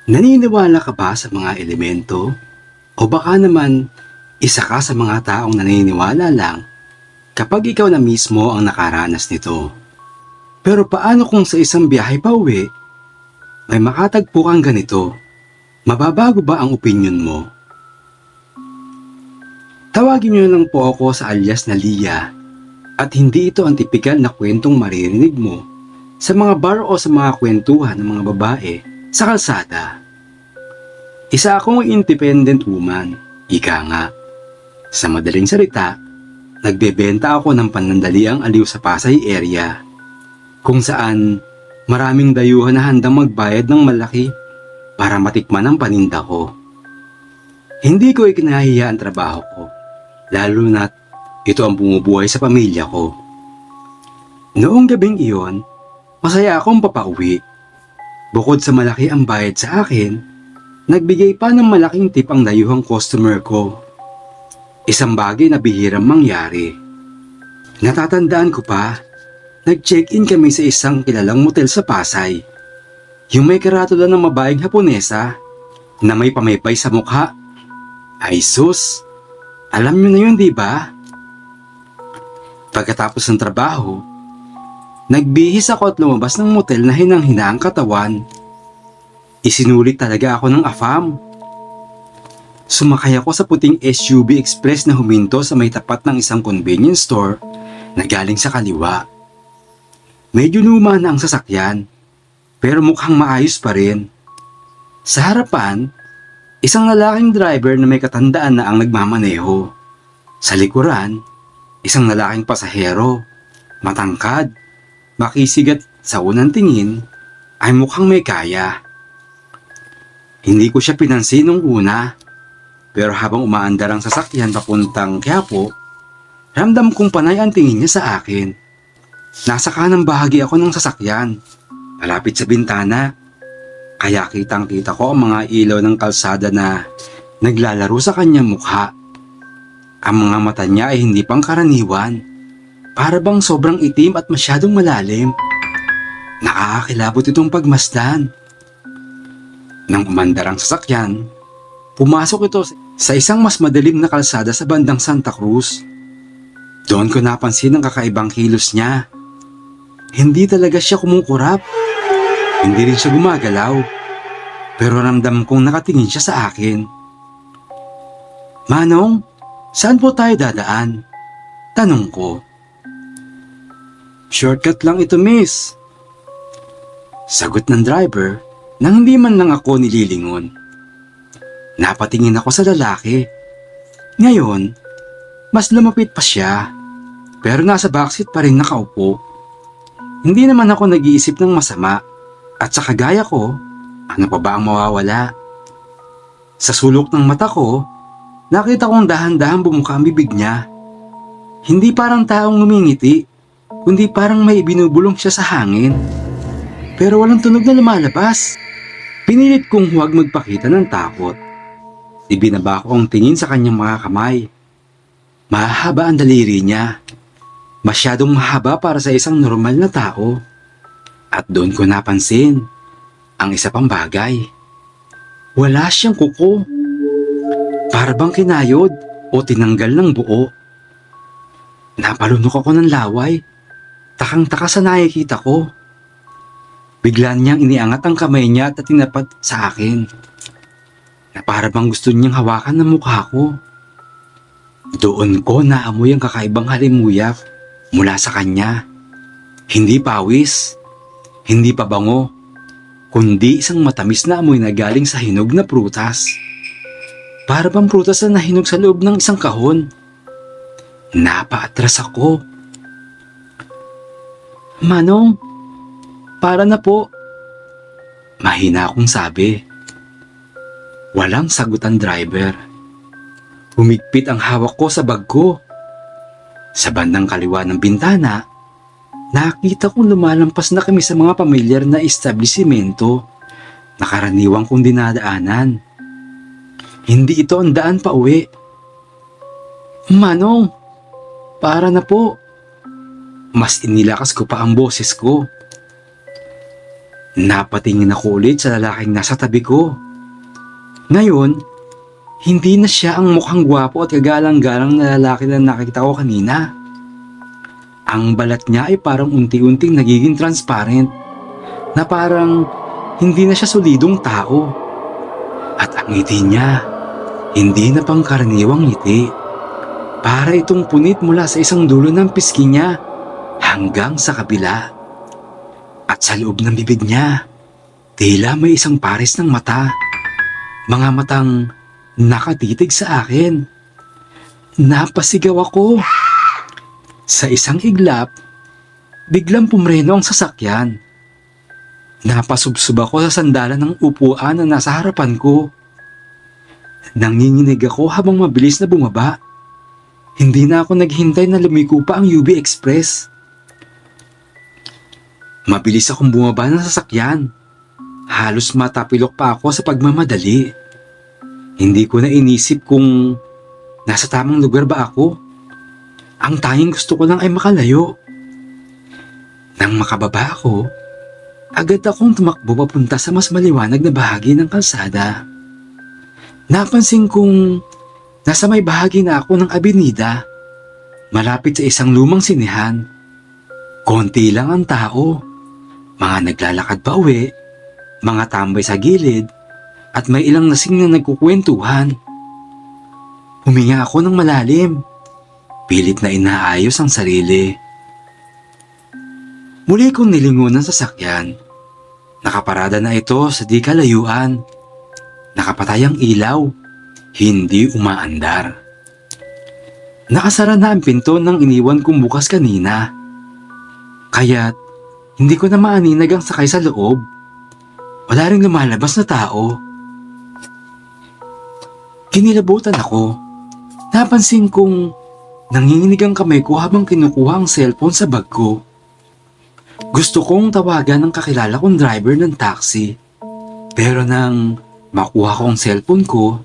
Naniniwala ka ba sa mga elemento? O baka naman, isa ka sa mga taong naniniwala lang kapag ikaw na mismo ang nakaranas nito? Pero paano kung sa isang biyahe pa uwi, may makatagpo kang ganito? Mababago ba ang opinyon mo? Tawagin niyo lang po ako sa alias na Lia at hindi ito ang tipikal na kwentong maririnig mo sa mga bar o sa mga kwentuhan ng mga babae sa kalsada. Isa akong independent woman, ika nga. Sa madaling salita, nagbebenta ako ng panandaliang aliw sa Pasay area, kung saan maraming dayuhan na handang magbayad ng malaki para matikman ang paninda ko. Hindi ko ikinahiya ang trabaho ko, lalo na't ito ang bumubuhay sa pamilya ko. Noong gabing iyon, masaya akong papauwi. Bukod sa malaki ang bayad sa akin, nagbigay pa ng malaking tip ang dayuhang customer ko. Isang bagay na bihirang mangyari. Natatandaan ko pa, nag-check-in kami sa isang kilalang motel sa Pasay. Yung may karatula ng mabaeng Haponesa na may pamaypay sa mukha. Ay sus, alam nyo na yun di ba? Pagkatapos ng trabaho, nagbihis ako at lumabas ng motel na hinang-hina ang katawan. Isinulit talaga ako ng afam. Sumakay ako sa puting SUV Express na huminto sa may tapat ng isang convenience store na galing sa kaliwa. Medyo luma na ang sasakyan, pero mukhang maayos pa rin. Sa harapan, isang lalaking driver na may katandaan na ang nagmamaneho. Sa likuran, isang lalaking pasahero, matangkad, makisigat sa unang tingin, ay mukhang may kaya. Hindi ko siya pinansin nung una, pero habang umaandar ang sasakyan papuntang Quiapo, ramdam kong panay ang tingin niya sa akin. Nasa kanang bahagi ako ng sasakyan, malapit sa bintana, kaya kitang-kita ko ang mga ilaw ng kalsada na naglalaro sa kanyang mukha. Ang mga mata niya ay hindi pangkaraniwan, para bang sobrang itim at masyadong malalim. Nakakakilabot itong pagmasdan. Nang umandar ang sasakyan, pumasok ito sa isang mas madilim na kalsada sa bandang Santa Cruz. Doon ko napansin ang kakaibang kilos niya. Hindi talaga siya kumukurap. Hindi rin siya gumagalaw. Pero ramdam kong nakatingin siya sa akin. "Manong, saan po tayo dadaan?" tanong ko. "Shortcut lang ito, miss." Sagot ng driver nang hindi man lang ako nililingon. Napatingin ako sa lalaki. Ngayon, mas lumapit pa siya, pero nasa backseat pa rin nakaupo. Hindi naman ako nag-iisip ng masama, at sa kagaya ko, ano pa ba ang mawawala? Sa sulok ng mata ko, nakita kong dahan-dahan bumuka ang bibig niya. Hindi parang taong ngumingiti, kundi parang may binubulong siya sa hangin. Pero walang tunog na lumalabas. Pinilit kong huwag magpakita ng takot. Ibinaba ko ang tingin sa kanyang mga kamay. Mahaba ang daliri niya. Masyadong mahaba para sa isang normal na tao. At doon ko napansin ang isa pang bagay. Wala siyang kuko. Para bang kinayod o tinanggal ng buo. Napalunok ako ng laway. Takang-taka sa nakikita ko. Bigla niyang iniangat ang kamay niya at tinapat sa akin. Na para bang gusto niyang hawakan ng mukha ko. Doon ko naamoy ang kakaibang halimuyak mula sa kanya. Hindi pawis, hindi pabango, kundi isang matamis na amoy na galing sa hinog na prutas. Para bang prutas na nahinog sa loob ng isang kahon. Napaatras ako. "Manong, para na po." Mahina akong sabi. Walang sagot ang driver. Humigpit ang hawak ko sa bag ko. Sa bandang kaliwa ng bintana, nakita kong lumalampas na kami sa mga pamilyar na establisimento na karaniwang kong dinadaanan. Hindi ito ang daan pa uwi. "Manong, para na po." Mas inilakas ko pa ang boses ko. Napatingin ako ulit sa lalaking nasa tabi ko. Ngayon, hindi na siya ang mukhang gwapo at kagalang-galang na lalaki na nakita ko kanina. Ang balat niya ay parang unti-unting nagiging transparent, na parang hindi na siya solidong tao. At ang ngiti niya, hindi na pangkaraniwang ngiti. Para itong punit mula sa isang dulo ng pisngi niya hanggang sa kabila. At sa loob ng bibig niya, tila may isang pares ng mata. Mga matang nakatitig sa akin. Napasigaw ako. Sa isang iglap, biglang pumreno ang sasakyan. Napasubsob ako sa sandalan ng upuan na nasa harapan ko. Nanginginig ako habang mabilis na bumaba. Hindi na ako naghintay na lumiko pa ang UB Express. Mabilis akong bumaba ng sasakyan. Halos matapilok pa ako sa pagmamadali. Hindi ko na inisip kung nasa tamang lugar ba ako. Ang tanging gusto ko lang ay makalayo. Nang makababa ako, agad akong tumakbo papunta sa mas maliwanag na bahagi ng kalsada. Napansin kong nasa may bahagi na ako ng abenida, malapit sa isang lumang sinehan. Konti lang ang tao, mga naglalakad pa uwi, mga tambay sa gilid, at may ilang lasing na nagkukwentuhan. Huminga ako ng malalim, pilit na inaayos ang sarili. Muli kong nilingon ang sasakyan. Nakaparada na ito sa di kalayuan. Nakapatay ang ilaw, hindi umaandar. Nakasara na ang pinto ng iniwan kong bukas kanina. Kaya't hindi ko na maaninag ang sakay sa loob. Wala ring lumalabas na tao. Kinilabutan ako. Napansin kong nanginginig ang kamay ko habang kinukuha ang cellphone sa bag ko. Gusto kong tawagan ang kakilala kong driver ng taxi. Pero nang makuha ko ang cellphone ko,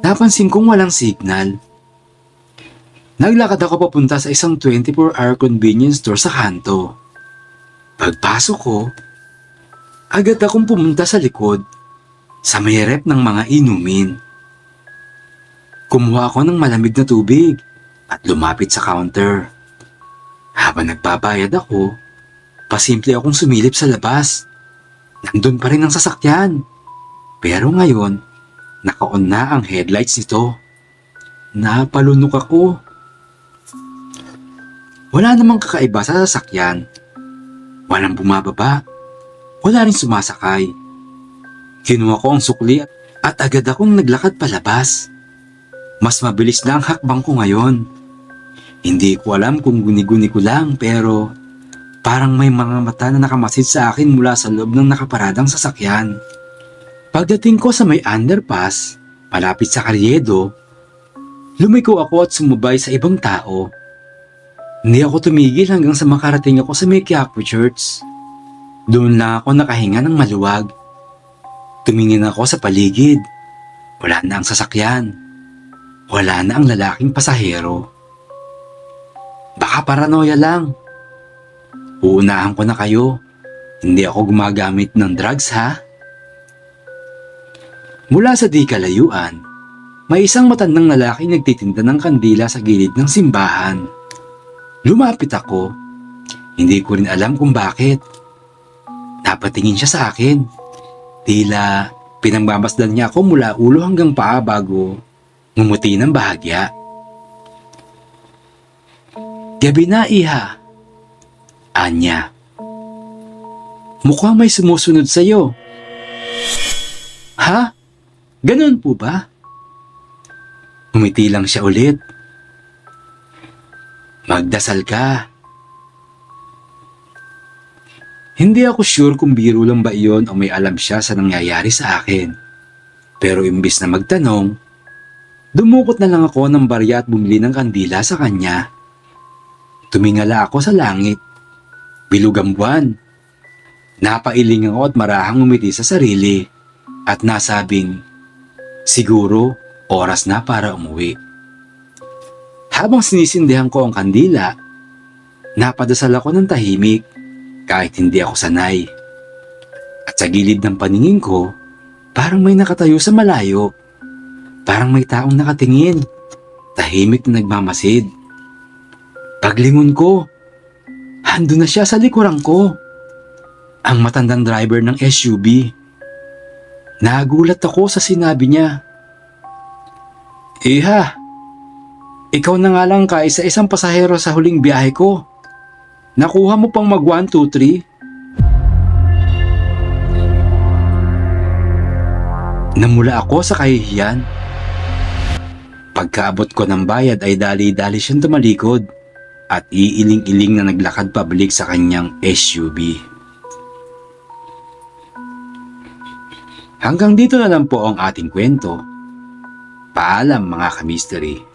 napansin kong walang signal. Naglakad ako papunta sa isang 24-hour convenience store sa kanto. Pagpasok ko, agad akong pumunta sa likod, sa may rep ng mga inumin. Kumuha ako ng malamig na tubig at lumapit sa counter. Habang nagbabayad ako, pasimple akong sumilip sa labas. Nandun pa rin ang sasakyan. Pero ngayon, naka-on na ang headlights nito. Napalunok ako. Wala namang kakaiba sa sasakyan. Walang bumababa. Wala rin sumasakay. Kinuha ko ang sukli at agad akong naglakad palabas. Mas mabilis na ang hakbang ko ngayon. Hindi ko alam kung guni-guni ko lang pero parang may mga mata na nakamasid sa akin mula sa loob ng nakaparadang sasakyan. Pagdating ko sa may underpass, malapit sa Carriedo, lumiko ako at sumubay sa ibang tao. Hindi ako tumigil hanggang sa makarating ako sa may Quiapo Church. Doon lang ako nakahinga ng maluwag. Tumingin ako sa paligid. Wala na ang sasakyan. Wala na ang lalaking pasahero. Baka paranoia lang. Uunahan ko na kayo. Hindi ako gumagamit ng drugs ha? Mula sa di kalayuan, may isang matandang lalaking nagtitinda ng kandila sa gilid ng simbahan. Lumapit ako. Hindi ko rin alam kung bakit. Napatingin siya sa akin. Tila pinagmamasdan niya ako mula ulo hanggang paa bago ngumuti ng bahagya. Gabi na, iha. Anya. Mukhang may sumusunod sa'yo. Ha? Ganun po ba? Umiti lang siya ulit. Magdasal ka. Hindi ako sure kung biro lang ba iyon o may alam siya sa nangyayari sa akin. Pero imbis na magtanong, dumukot na lang ako ng barya at bumili ng kandila sa kanya. Tumingala ako sa langit. Bilog ang buwan. Napailing ako at marahang umiti sa sarili at nasabing, siguro oras na para umuwi. Habang sinisindihan ko ang kandila, napadasal ako ng tahimik kahit hindi ako sanay. At sa gilid ng paningin ko, parang may nakatayo sa malayo. Parang may taong nakatingin, tahimik na nagmamasid. Paglingon ko, hando na siya sa likuran ko. Ang matandang driver ng SUV. Nagulat ako sa sinabi niya. Iha, ikaw na nga lang kaisa-isang pasahero sa huling biyahe ko. Nakuha mo pang mag 1, 2, 3? Namula ako sa kahihiyan. Pagkaabot ko ng bayad ay dali-dali siyang tumalikod at iiling-iling na naglakad pabalik sa kanyang SUV. Hanggang dito na lang po ang ating kwento. Paalam mga ka-mystery.